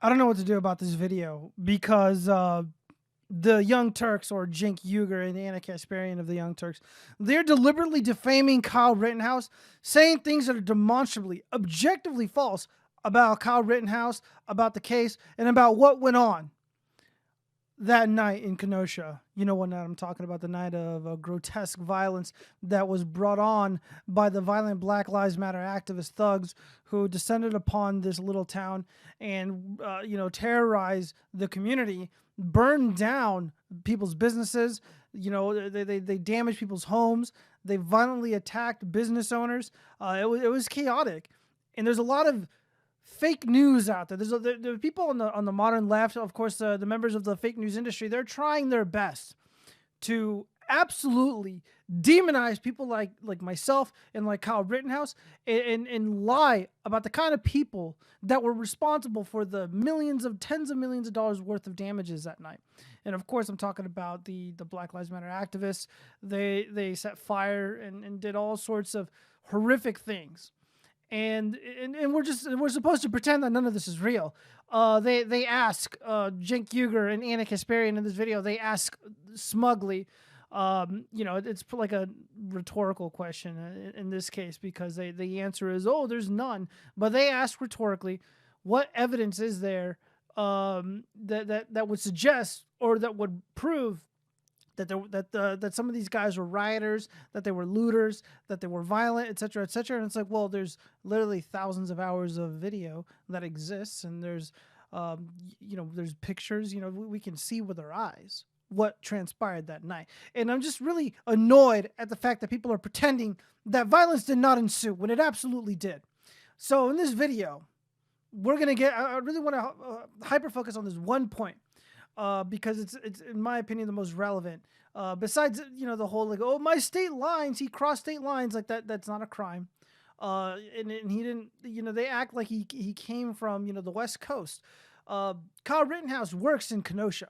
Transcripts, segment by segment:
I don't know what to do about this video because the Young Turks, or Cenk Uygur and Anna Kasparian of the Young Turks, they're deliberately defaming Kyle Rittenhouse, saying things that are demonstrably, objectively false about Kyle Rittenhouse, about the case, and about what went on that night in Kenosha. You know what night I'm talking about, the night of grotesque violence that was brought on by the violent Black Lives Matter activist thugs who descended upon this little town and, terrorized the community, burned down people's businesses, they damaged people's homes, they violently attacked business owners. It was chaotic. And there's a lot of fake news out there. There are people on the modern left, of course, the members of the fake news industry. They're trying their best to absolutely demonize people like myself and like Kyle Rittenhouse, and lie about the kind of people that were responsible for the tens of millions of dollars worth of damages that night. And of course, I'm talking about the Black Lives Matter activists. They set fire and did all sorts of horrific things. And we're supposed to pretend that none of this is real. They ask Cenk Uygur and Anna Kasparian in this video. They ask smugly, it's like a rhetorical question in this case, because the answer is, oh, there's none. But they ask rhetorically, what evidence is there that would suggest or that would prove that some of these guys were rioters, that they were looters, that they were violent, et cetera, et cetera. And it's like, well, there's literally thousands of hours of video that exists, and there's, there's pictures. We can see with our eyes what transpired that night. And I'm just really annoyed at the fact that people are pretending that violence did not ensue when it absolutely did. So in this video, I really want to hyper focus on this one point. Because it's in my opinion the most relevant. Besides the whole oh, my state lines, he crossed state lines, like that's not a crime. And he didn't. They act like he came from the West Coast. Kyle Rittenhouse works in Kenosha,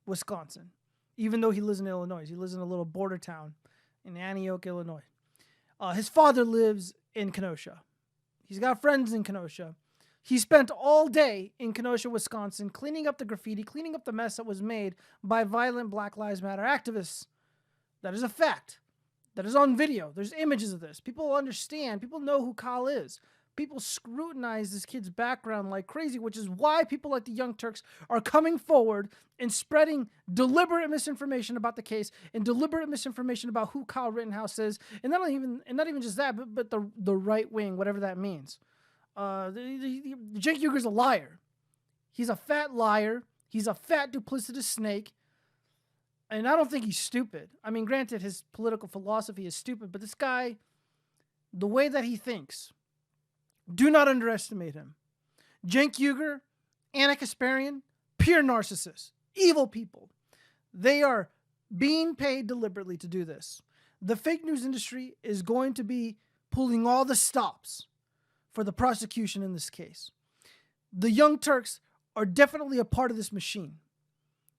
Wisconsin, even though he lives in Illinois. He lives in a little border town in Antioch, Illinois. His father lives in Kenosha. He's got friends in Kenosha. He spent all day in Kenosha, Wisconsin, cleaning up the graffiti, cleaning up the mess that was made by violent Black Lives Matter activists. That is a fact. That is on video. There's images of this. People understand. People know who Kyle is. People scrutinize this kid's background like crazy, which is why people like the Young Turks are coming forward and spreading deliberate misinformation about the case and deliberate misinformation about who Kyle Rittenhouse is. And not even just that, but the right wing, whatever that means. Cenk Uygur's a liar. He's a fat liar. He's a fat, duplicitous snake. And I don't think he's stupid. I mean, granted, his political philosophy is stupid, but this guy, the way that he thinks, do not underestimate him. Cenk Uygur, Anna Kasparian, pure narcissists, evil people. They are being paid deliberately to do this. The fake news industry is going to be pulling all the stops for the prosecution in this case. The Young Turks are definitely a part of this machine.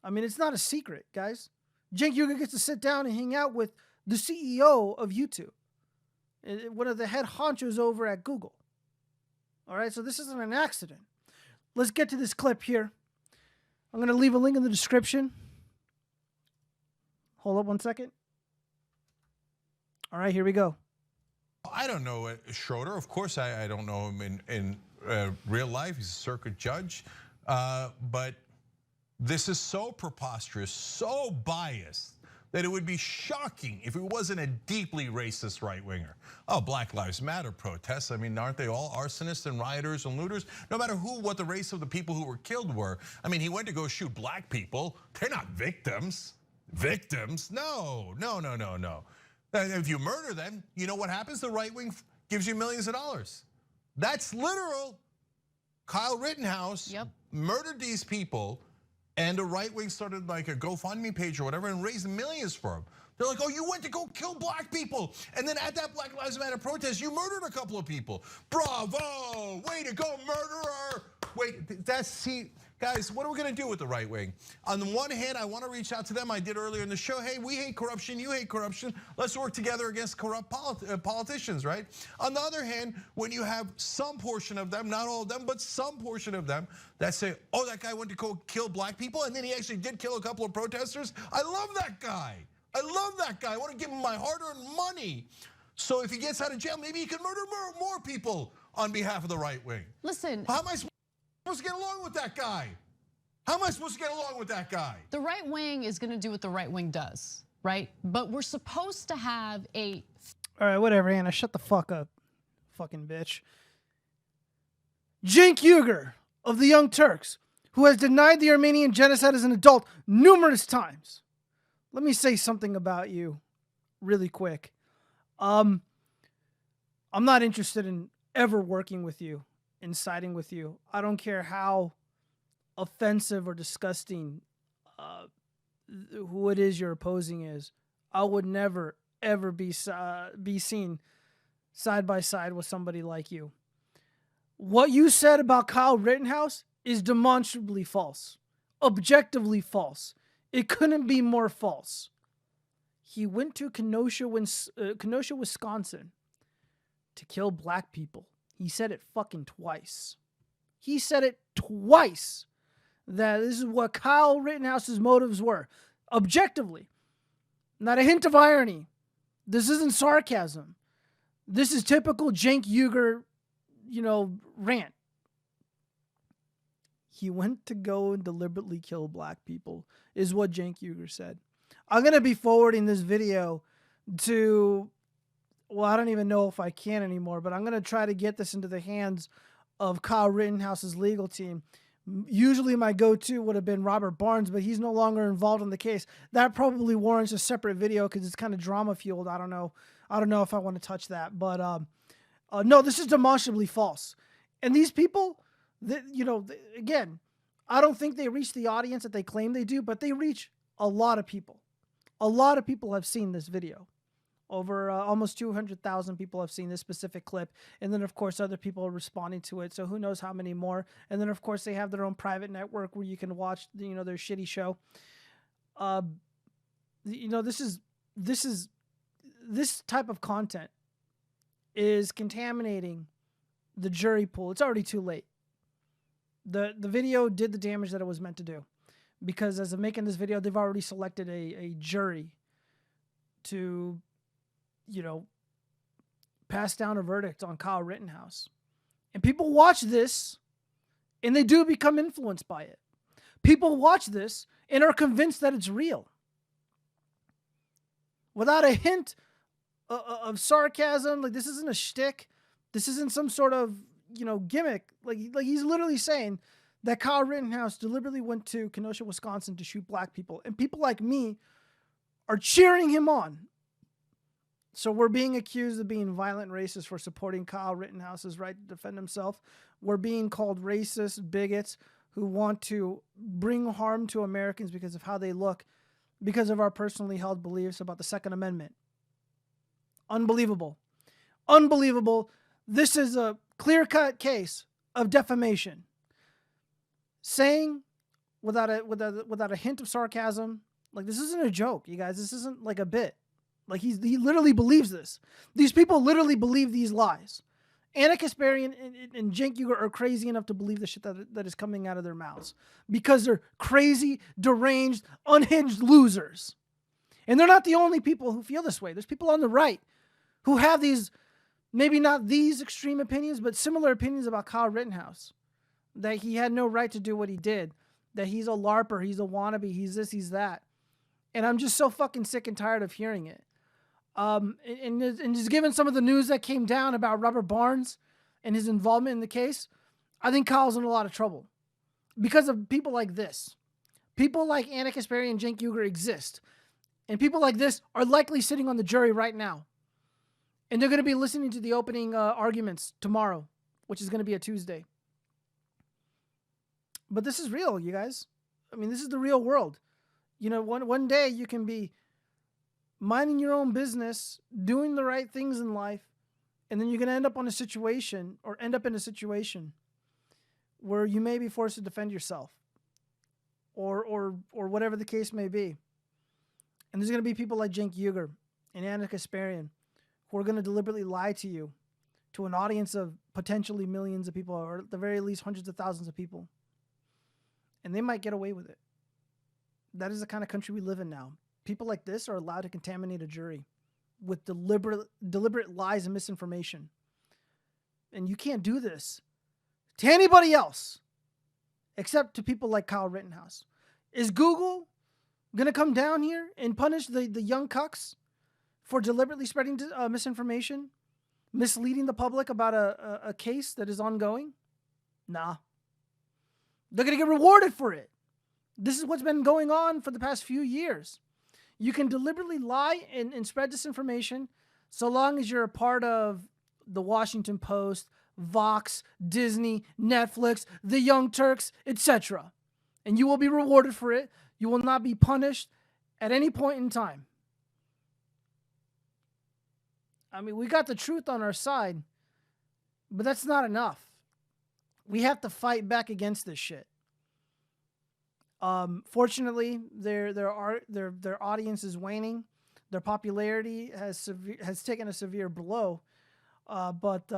I mean, it's not a secret, guys. Cenk Uygur gets to sit down and hang out with the CEO of YouTube, one of the head honchos over at Google. All right, so this isn't an accident. Let's get to this clip here. I'm going to leave a link in the description. Hold up one second. All right, here we go. I don't know Schroeder. Of course, I don't know him in real life. He's a circuit judge. But this is so preposterous, so biased, that it would be shocking if it wasn't a deeply racist right-winger. Oh, Black Lives Matter protests. I mean, aren't they all arsonists and rioters and looters? No matter what the race of the people who were killed were. I mean, he went to go shoot black people. They're not victims. Victims? No. If you murder them, you know what happens? The right wing gives you millions of dollars. That's literal. Kyle Rittenhouse murdered these people, and the right wing started like a GoFundMe page or whatever and raised millions for him. They're like, oh, you went to go kill black people, and then at that Black Lives Matter protest, you murdered a couple of people. Bravo, way to go, murderer. Wait, Guys, what are we gonna do with the right wing? On the one hand, I wanna reach out to them. I did earlier in the show. Hey, we hate corruption, you hate corruption. Let's work together against corrupt politicians, right? On the other hand, when you have some portion of them, not all of them, but some portion of them that say, oh, that guy went to go kill black people and then he actually did kill a couple of protesters. I love that guy. I love that guy. I wanna give him my hard-earned money. So if he gets out of jail, maybe he can murder more people on behalf of the right wing. Listen. How am I supposed to get along with that guy? How am I supposed to get along with that guy? The right wing is gonna do what the right wing does, right? But we're supposed to have a... All right, whatever, Anna, shut the fuck up, fucking bitch. Cenk Uygur of the Young Turks, who has denied the Armenian genocide as an adult numerous times. Let me say something about you really quick. I'm not interested in ever working with you and siding with you. I don't care how offensive or disgusting who it is you're opposing is. I would never, ever be seen side by side with somebody like you. What you said about Kyle Rittenhouse is demonstrably false, objectively false. It couldn't be more false. He went to Kenosha, Wisconsin to kill black people. He said it fucking twice. He said it twice that this is what Kyle Rittenhouse's motives were. Objectively. Not a hint of irony. This isn't sarcasm. This is typical Cenk Uygur, rant. He went to go and deliberately kill black people, is what Cenk Uygur said. I'm going to be forwarding this video to, well, I don't even know if I can anymore, but I'm going to try to get this into the hands of Kyle Rittenhouse's legal team. Usually my go-to would have been Robert Barnes, but he's no longer involved in the case. That probably warrants a separate video because it's kind of drama-fueled. I don't know if I want to touch that. But no, this is demonstrably false. And these people, again, I don't think they reach the audience that they claim they do, but they reach a lot of people. A lot of people have seen this video. Over almost 200,000 people have seen this specific clip. And then, of course, other people are responding to it. So who knows how many more. And then, of course, they have their own private network where you can watch, their shitty show. This type of content is contaminating the jury pool. It's already too late. The video did the damage that it was meant to do. Because as of making this video, they've already selected a jury to, pass down a verdict on Kyle Rittenhouse. And people watch this, and they do become influenced by it. People watch this and are convinced that it's real. Without a hint of sarcasm, like this isn't a shtick. This isn't some sort of, gimmick. Like he's literally saying that Kyle Rittenhouse deliberately went to Kenosha, Wisconsin to shoot black people. And people like me are cheering him on. So we're being accused of being violent racists for supporting Kyle Rittenhouse's right to defend himself. We're being called racist bigots who want to bring harm to Americans because of how they look, because of our personally held beliefs about the Second Amendment. Unbelievable. Unbelievable. This is a clear-cut case of defamation. Saying without a hint of sarcasm, like this isn't a joke, you guys. This isn't like a bit. Like he literally believes this. These people literally believe these lies. Anna Kasparian and Cenk Uygur are crazy enough to believe the shit that is coming out of their mouths because they're crazy, deranged, unhinged losers. And they're not the only people who feel this way. There's people on the right who have these, maybe not these extreme opinions, but similar opinions about Kyle Rittenhouse. That he had no right to do what he did. That he's a LARPer, he's a wannabe, he's this, he's that. And I'm just so fucking sick and tired of hearing it. And just given some of the news that came down about Robert Barnes and his involvement in the case, I think Kyle's in a lot of trouble. Because of people like this. People like Anna Kasparian and Cenk Uygur exist. And people like this are likely sitting on the jury right now. And they're going to be listening to the opening arguments tomorrow, which is going to be a Tuesday. But this is real, you guys. I mean, this is the real world. One day you can be minding your own business, doing the right things in life, and then you're going to end up in a situation where you may be forced to defend yourself. or whatever the case may be. And there's going to be people like Cenk Uygur and Anna Kasparian who are going to deliberately lie to you, to an audience of potentially millions of people, or at the very least hundreds of thousands of people. And they might get away with it. That is the kind of country we live in now. People like this are allowed to contaminate a jury with deliberate lies and misinformation. And you can't do this to anybody else except to people like Kyle Rittenhouse. Is Google going to come down here and punish the young cucks for deliberately spreading misinformation, misleading the public about a case that is ongoing? Nah. They're going to get rewarded for it. This is what's been going on for the past few years. You can deliberately lie and spread disinformation so long as you're a part of the Washington Post, Vox, Disney, Netflix, the Young Turks, etc. And you will be rewarded for it. You will not be punished at any point in time. I mean, we got the truth on our side, but that's not enough. We have to fight back against this shit. Fortunately, their audience is waning. Their popularity has taken a severe blow. But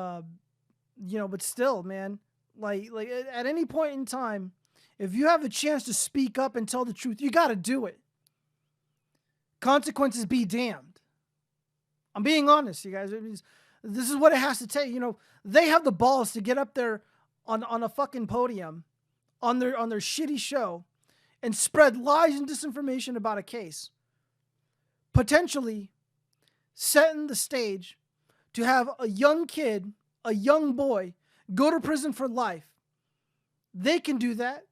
still, man, like at any point in time, if you have a chance to speak up and tell the truth, you got to do it. Consequences be damned. I'm being honest, you guys. This is what it has to take. They have the balls to get up there on a fucking podium on their shitty show and spread lies and disinformation about a case, potentially setting the stage to have a young kid, a young boy, go to prison for life. They can do that.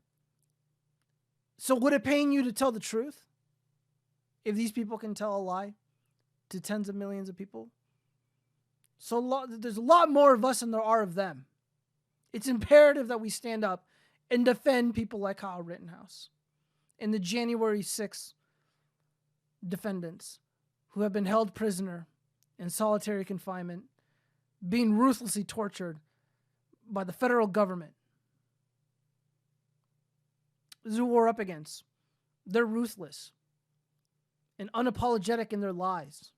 So would it pain you to tell the truth if these people can tell a lie to tens of millions of people? So there's a lot more of us than there are of them. It's imperative that we stand up and defend people like Kyle Rittenhouse and the January 6th defendants who have been held prisoner in solitary confinement, being ruthlessly tortured by the federal government. This is who we're up against. They're ruthless and unapologetic in their lies.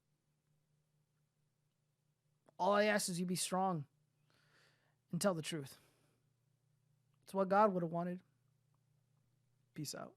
All I ask is you be strong and tell the truth. It's what God would have wanted. Peace out.